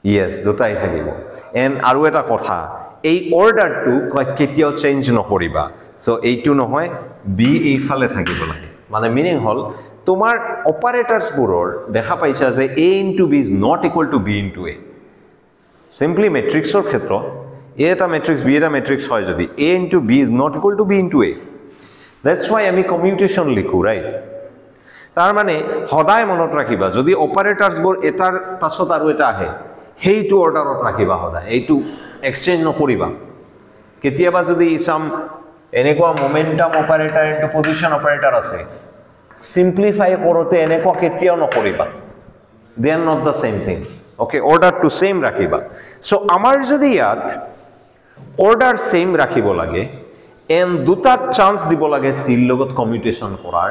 yes দুটাই থাকিব and আৰু এটা কথা এই অৰ্ডাৰটো কেতিয়াও চেঞ্জ নকৰিবা so এইটো নহয় b এইফালে থাকিব লাগে মানে মিনিং হল তোমাৰ অপাৰেটৰস বোৰৰ দেখা পাইছা যে a into b is not equal to b into a simply matrixৰ ক্ষেত্ৰত a এটা matrix b এটা matrix হয় যদি a into b is not equal to b into a that's why আমি কমিউটেশন লিখো right তাৰ মানে সদায় মনত ৰাখিবা যদি অপাৰেটৰস বোৰ এটাৰ পাছত আৰু এটা আহে হেইটো অৰ্ডাৰত ৰাখিবা সদায় এইটো এক্সচেঞ্জ নকৰিবা কেতিয়াবা যদি সাম এনেকুৱা momentum operator into position operator আছে সিম্পলিফাই কৰোতে এনেকুৱা কেতিয়াও নকৰিবা they are not the same thing okay order to same ৰাখিবা so আমাৰ যদি ইয়াত order same ৰাখিব লাগে and দুটা চান্স দিব লাগে c লগত কমিউটেশন কৰাৰ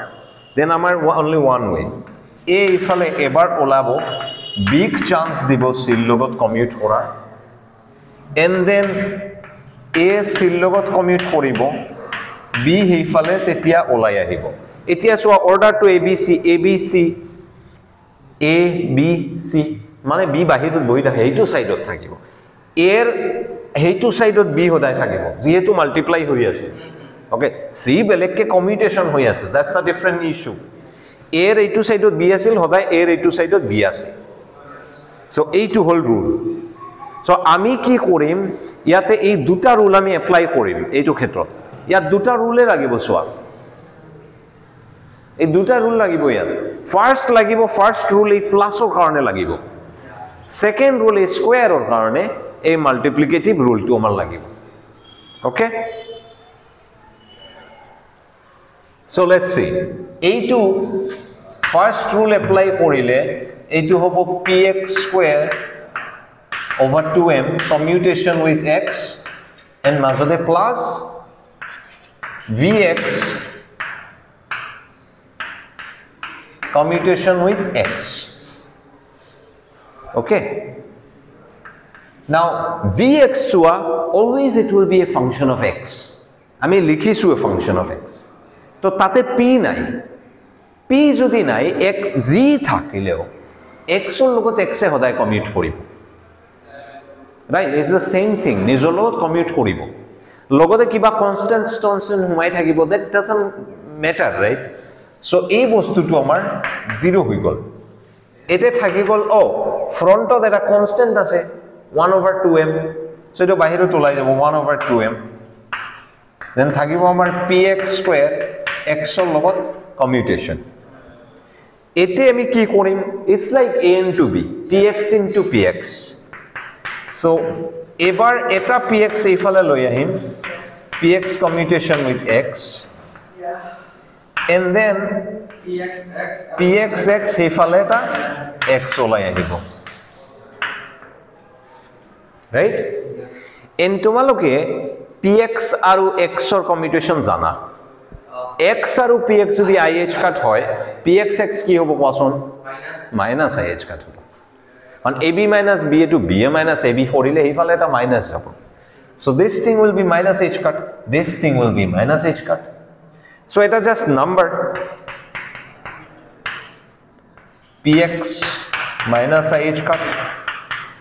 then আমাৰ only one way a ইফালে এবাৰ ওলাব big chance দিব c লগত কমিউট কৰাৰ and then a c লগত কমিউট কৰিব b হেইফালে তেতিয়া ওলাই আহিব এতিয়া সোৱা order to abc abc a b c মানে b বাহিৰত বহি থাকে এইটো সাইডত থাকিব এর হেইটো সাইডত b হদাই থাকিব যেহেতু মাল্টিপ্লাই হৈ আছে ওকে c বেলেগকে কমিউটেশন হৈ আছে দ্যাটস আ ডিফারেন্ট ইস্যু এর এইটো সাইডত b আছিল হদাই এর এইটো সাইডত b আছে সো এইটো হল রুল সো আমি কি কৰিম ইয়াতে এই দুটা ৰুল আমি এপ্লাই কৰিম এইটো ক্ষেত্ৰত ইয়াত দুটা ৰুলে লাগিব সোৱা এই দুটা ৰুল লাগিব ইয়াত ফাৰ্স্ট লাগিব ফাৰ্স্ট ৰুল এই প্লাসৰ কাৰণে লাগিব সেকেন্ড ৰুল এই স্কয়াৰৰ কাৰণে এই মাল্টিপ্লিকেটিভ ৰুলটো আমাৰ লাগিব ওকে সো লেটস সি এইটো ফাৰ্স্ট ৰুল এপ্লাই কৰিলে এইটো হ'ব px square over 2m commutation with x and মাজতে plus vx commutation with x okay now vx chua always it will be a function of x ami likhisu a function of x to tate p nai p jodi nai x g thakileo x or logot x e hodai commute koribo right it's the same thing nijor logot commute koribo logote kiba constant humai thakibo that doesn't matter right so এই বস্তুটো আমাৰ 0 হৈ গল এতে থাকি গল ও ফ্ৰন্টত এটা constant আছে 1/2m so এটা বাহিৰত ওলাই যাব 1/2m দেন থাকিব আমাৰ px স্কয়াৰ x ৰ লগত কমিউটেশন এতে আমি কি কৰিম it's like a into b px into px so এবাৰ এটা px এইফালে লৈ আহিম px commutation with x and then pxx হেফালে তা x ওলাই আহিব রাইট এন তোমালোকে px আৰু x ৰ কমিউটেশন জানা x আৰু px যদি ih কাট হয় pxx কি হ'ব কোৱাচোন মাইনাস ih কাট হ'ব কাৰণ ab minus ba to ba minus ab কৰিলে হেফালে তা মাইনাস যাব so this thing will be minus h cut this thing will be minus h cut so এটা just number px minus ih cut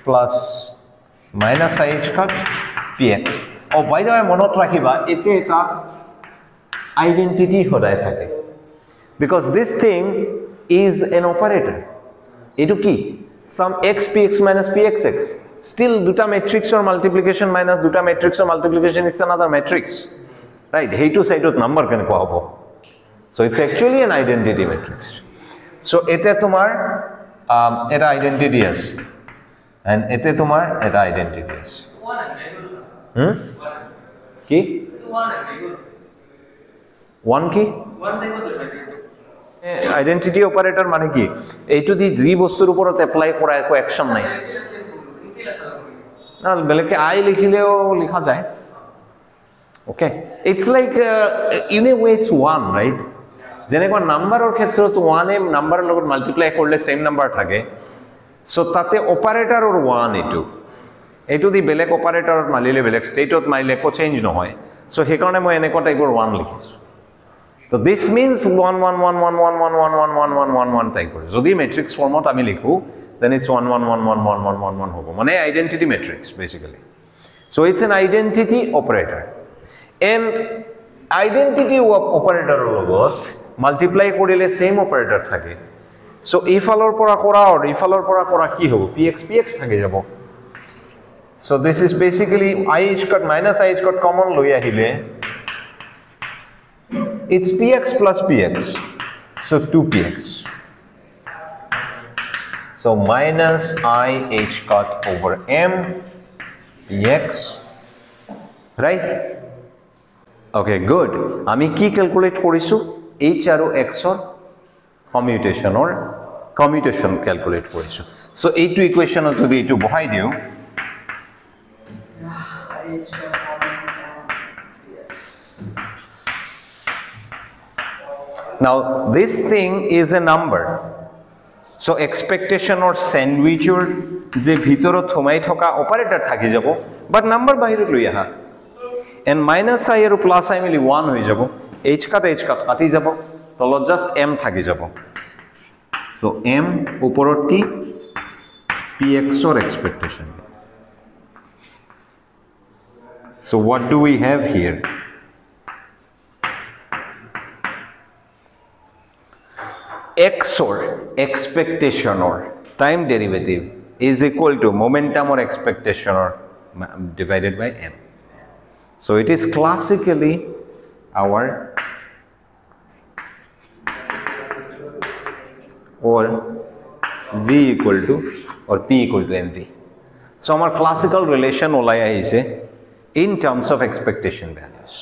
plus minus ih cut px oh by the way মনত ৰাখিবা এতে এটা identity হদাই থাকে because this thing is an operator এটো কি some x px minus pxx still দুটা matrix or multiplication minus দুটা matrix or multiplication is another matrix right heitu side of number can ko hobo so it's actually an identity matrix so eta tomar eta identity is and eta tomar eta identity is ki one ki identity operator মানে কি এইটো দি G বস্তুৰ ওপৰত apply কৰা একো action নাই না বেলেকে আই লিখিলেও লিখা যায় okay it's like in a way it's one right যেনেকুৱা নাম্বাৰৰ ক্ষেত্ৰত 1 এ নাম্বাৰৰ লগত মাল্টিপ্লাই কৰিলে সেম নাম্বাৰ থাকে সো তাতে অপাৰেটৰৰ 1 এটো দি বেলেগ অপাৰেটৰত মালিলে বেলেগ ষ্টেটত মাৰিলে কো চেঞ্জ নহয় সো হেকাৰণে মই এনেকুৱা টাইপৰ 1 লিখিছো so this means 1 1 1 1 1 1 1 1 1 1 1 1 টাইপৰ যদি ম্যাট্ৰিক্স ফৰ্মত আমি লিখো then it's 1 1 1 1 1 1 1 1 হ'ব মানে identity matrix basically so it's an identity operator and identity operator লগত multiply কৰিলে same operator থাকে so ইফালৰ পৰা কৰা আৰু ইফালৰ পৰা কৰা কি হ'ব px px থাকে যাব so this is basically ih cut minus ih cut common লৈ আহিলে it's px plus px so 2px so minus ih cut over m px right okay good আমি কি ক্যালকুলেট কৰিছো h আৰু x ৰ commutation calculate কৰিছো so এইটো ইকুৱেচনত যদি এইটো বহাই দিও now this thing is a number so expectation or sandwich or যে ভিতৰত থমাই থকা অপাৰেটৰ থাকি যাব বাট নাম্বাৰ বাহিৰত লৈ আহা and minus I আৰু plus I মিলি 1 হৈ যাব h কাটি যাব তলত জাস্ট m থাকি যাব so m ওপৰত কি px or expectation so what do we have here x or expectation or time derivative is equal to momentum or expectation or divided by m so it is classically our or v equal to or p equal to mv so our classical relation olai aise in terms of expectation values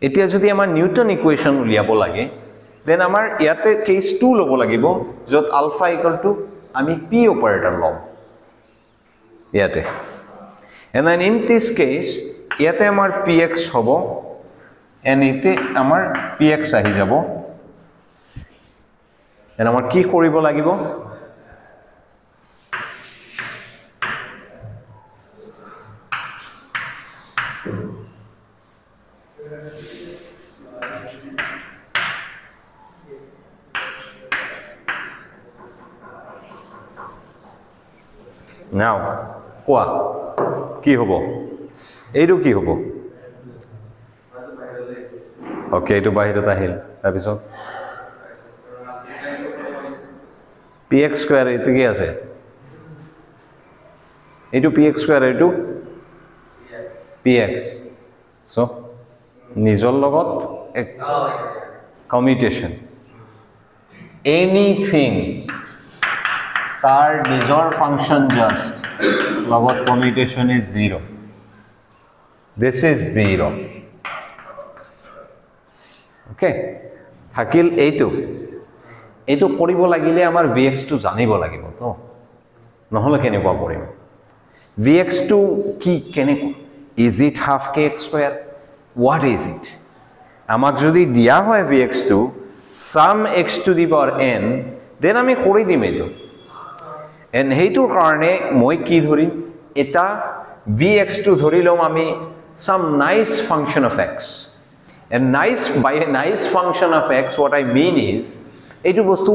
etia jodi amar newton equation uliabo lage then amar iate case 2 lobo lagibo jot alpha equal to ami p operator lom iate and then in this case iate amar px hobo and ite amar px ahi jabo and amar ki koribo lagibo now কোৱা কি হ'ব এইটো কি হ'ব okay এইটো বাহিৰত আহিল তাৰ পিছত px স্কয়াৰ এইটো কি আছে এইটো px স্কয়াৰ এইটো px so নিজৰ লগত কমিউটেশন এনিথিং তার নিজর ফাংশন জাস্ট লগত commutation is 0 this is 0 okay থাকিল এইটো কৰিব লাগিলে আমাৰ vx টো জানিব লাগিব তো নহলে কেনেকুৱা কৰিম vx টো কি কেনেকুৱা is it half kx square what is it আমাক যদি দিয়া হয় vx টো sum x to the power n then আমি কৰি দিম এইটো and heitur karone moi ki dhori eta vx to dhori lom ami some nice function of x and by a nice function of x what I mean is etu bostu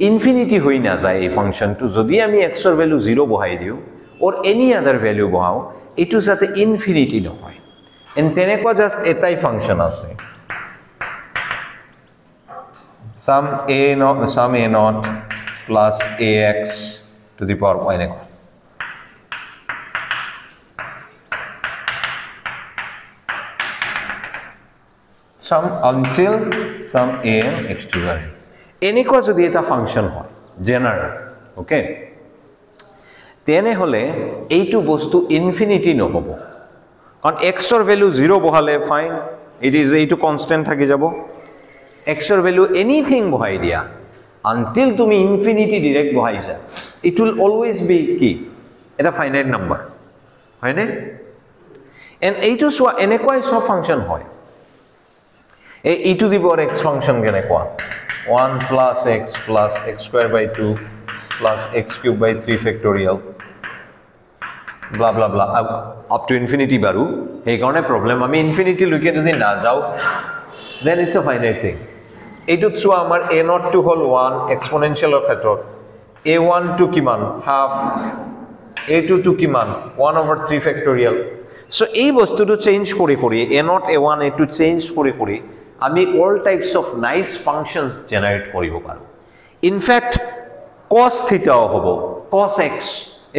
infinity hoi na jay ei function to jodi ami x or value 0 bohai diu or any other value bohao etu jate infinity no hoy and tenekwa just etai function ase sum a naught plus ax to the power y equal sum until sum a x to y এনেকুৱা যদি এটা function হয় general okay তেনে হলে এইটো বস্তু infinity নহব কারণ x এর ভ্যালু 0 বহালে ফাইন ইট ইজ এইটো কনস্ট্যান্ট থাকি যাব x এর ভ্যালু এনিথিং বহাই দিয়া until tumi infinity direct bohaisa it will always be ki eta finite number hoy ne and eitu swa enekoi so function hoy e to the power x function kenekwa 1 plus x square by 2 plus x cube by 3 factorial blah blah blah up to infinity baru ei karone problem ami infinity loike jodi na jao then it's a finite thing এইটো চোৱা আমাৰ a0 to whole 1 এক্সপোনেনশিয়ালৰ ক্ষেত্ৰত a1 to কিমান half a2 to কিমান 1/3 factorial so এই বস্তুটো change কৰি a0 a1 a2 change কৰি আমি all types of nice functions generate কৰিব পাৰো ইনফ্যাক্ট cos θ হ'ব cos x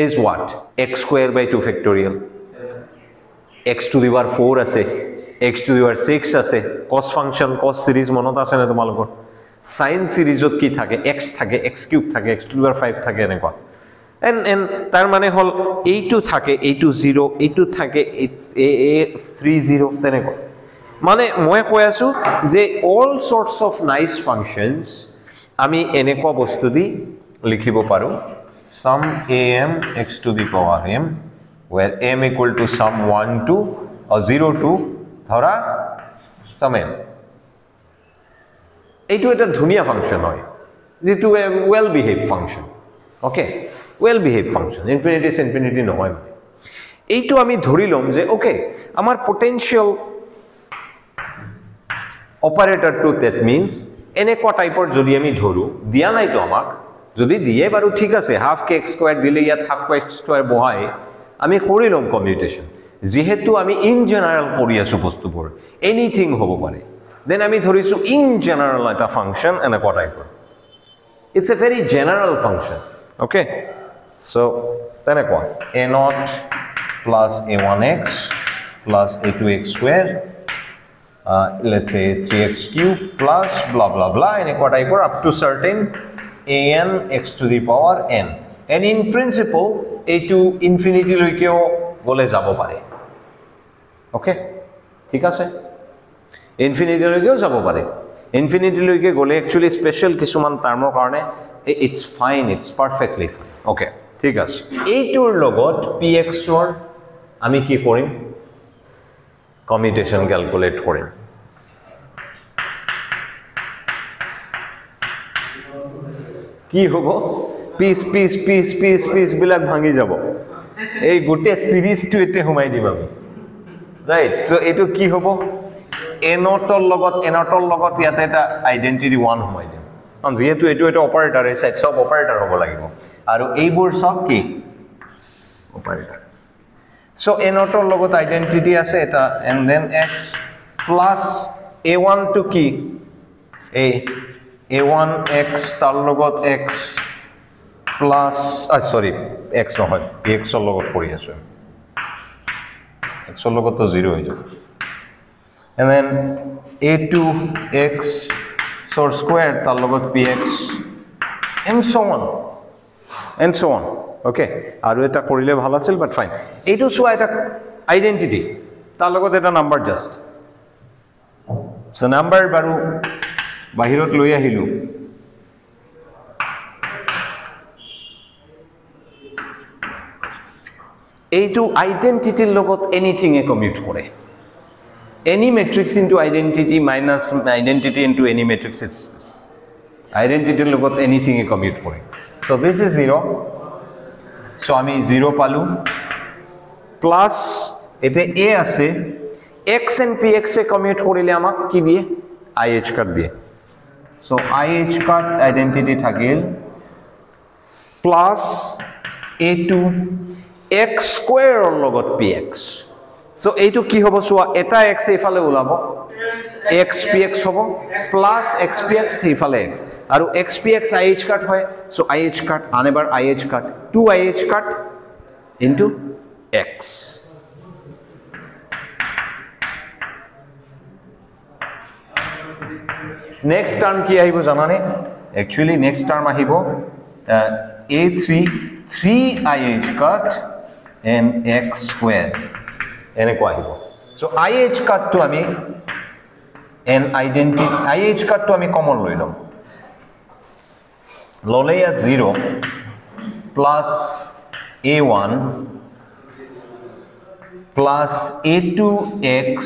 is what x square by 2 factorial x to the power 4 আছে x to the power 6 আছে cos function cos series মনত আছে না তোমালোকৰ sin series ত কি থাকে x থাকে x cube থাকে x to the power 5 থাকে এনেকুৱা এন তার মানে হল এইটো থাকে এইটো 0 এইটো থাকে এ 30 তেনেকৈ মানে মই কৈ আছো যে অল সৰ্টস অফ নাইস ফাংশনস আমি এনেকুৱা বস্তু দি লিখিব পাৰো sum am x to the power m where m equal to sum 1 to or 0 to ধৰা sum m এইটো এটা ধুনিয়া ফাংশন হয় যেটো well behave function okay well behave function infinity নহয় মানে এইটো আমি ধৰি লম যে ওকে আমাৰ potential operator to that means এনেকুৱা টাইপৰ যদি আমি ধৰো দিয়া নাই তো আমাক যদি দিয়ে বাৰু ঠিক আছে হাফ কে এক্স স্কয়াৰ দিলে ইয়াত হাফ কে এক্স স্কয়াৰ বহাই আমি কৰি লম কমিউটেশন যেহেতু আমি ইন জেনাৰেল কৰি আছো বস্তুবোৰ এনিথিং হ'ব পাৰে দেন আমি ধৰিছো ইন জেনাৰেল এটা ফাংশন এনেকুৱা টাইপৰ it's a very general function okay so তেনেকুৱা a0 plus a1x plus a2x square let's say 3x cube plus blah blah blah এনেকুৱা টাইপৰ up to certain an x to the power n and in principle a2 infinity লৈকেও গলে যাব পাৰে okay ঠিক আছে infinity লৈকেও যাব পাৰে infinity লৈকে গলে actually special কিছুমান টাৰ্মৰ কাৰণে it's fine it's perfectly fine okay ঠিক আছে এইটোৰ লগত px ৰ আমি কি কৰিম কমিউটেশন ক্যালকুলেট কৰিম কি হ'ব পিস বিলাক ভাঙি যাব এই গোটে সিরিজটো এতে হুমাই দিম আমি রাইট সো এটো কি হ'ব এনটৰ লগত ইয়াতে এটা আইডেন্টিটি 1 হুমাই দিম কাৰণ যেহেতু এটো এটা অপাৰেটৰ এই সেট সব অপাৰেটৰ হ'ব লাগিব আৰু এইবোৰ সব কি অপাৰেটৰ সো এনটৰ লগত আইডেন্টিটি আছে এটা and then x plus a1 to কি a1x তাৰ লগত x plus sorry x নহয় x ৰ লগত কৰি আছো x ৰ লগত তো 0 হৈ যাব and then a2x source square তাৰ লগত px and so on okay আৰু এটা কৰিলে ভাল আছিল but fine এইটো সোয়া এটা আইডেন্টিটি তাৰ লগত এটা নাম্বাৰ জাস্ট সো নাম্বাৰ বাৰু বাহিৰত লৈ আহিলো এইটো আইডেন্টিটিৰ লগত এনিথিং এ কমিউট কৰে any matrix into identity minus identity into any matrix it's identity logot anything a commute kore so this is 0 so ami 0 palu plus ete a ase x and px e commute korile amak ki diye ih cut diye so ih cut identity thakil plus a2 x square logot px so এইটো কি হ'ব সোয়া এটা x এফালে ওলাব xpx হ'ব plus xpx এফালে আৰু xpx ih কাট হয় so ih কাট আনেবাৰ ih কাট 2ih কাট into x next term কি আহিব জানানে actually next term আহিব a3 3ih cut and x square এনেকুৱা আহিব সো ih কাট তো আমি n আইডেন্টিটি ih কাট তো আমি কমন লৈ লম ললে ইয়া 0 plus a1 plus a2x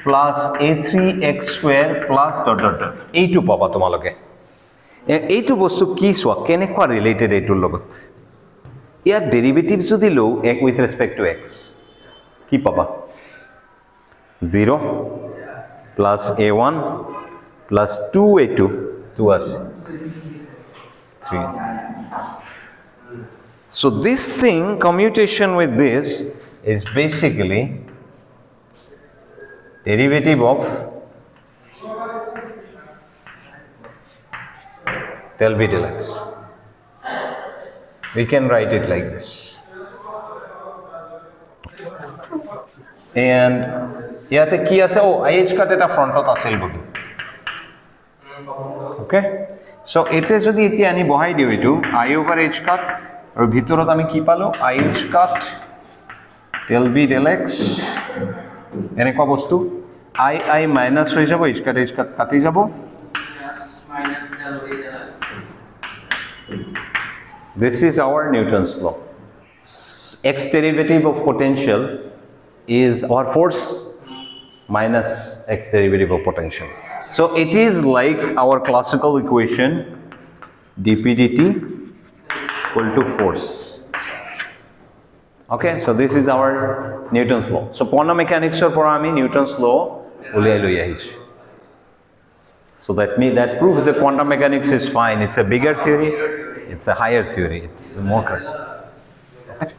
plus a3x square plus dot dot dot এইটো পাবা তোমালকে এইটো বস্তু কি সোয়া কেনেকুৱা ৰিলেটেড এইটোৰ লগত ইয়াৰ ডেরিভেটিভ যদি লও এক উইথ রেসপেক্ট টু x কি পাবা 0 plus a1 plus 2a2 2 আছে 3 so this thing commutation with this is basically derivative of del b del x we can write it like this and ইয়াতে কি আছে ও ih কাট এটা ফ্রন্টত আছিল বলি ওকে সো এতে যদি এতি আনি বহাই দিও এটো i over h কাট আৰু ভিতৰত আমি কি পালো I H cut del B del X এনেকুৱা বস্তু I মাইনাছ হৈ যাব H cut কাটি যাব minus del V del X. This is our Newton's law. X derivative of potential is our force minus X derivative of potential. So it is like our classical equation dp dt equal to force. Okay, so this is our Newton's law. So quantum mechanics or pora ami Newton's law uliyai loi ahichu. So that proves that quantum mechanics is fine. It's a bigger theory, it's a higher theory, it's more correct.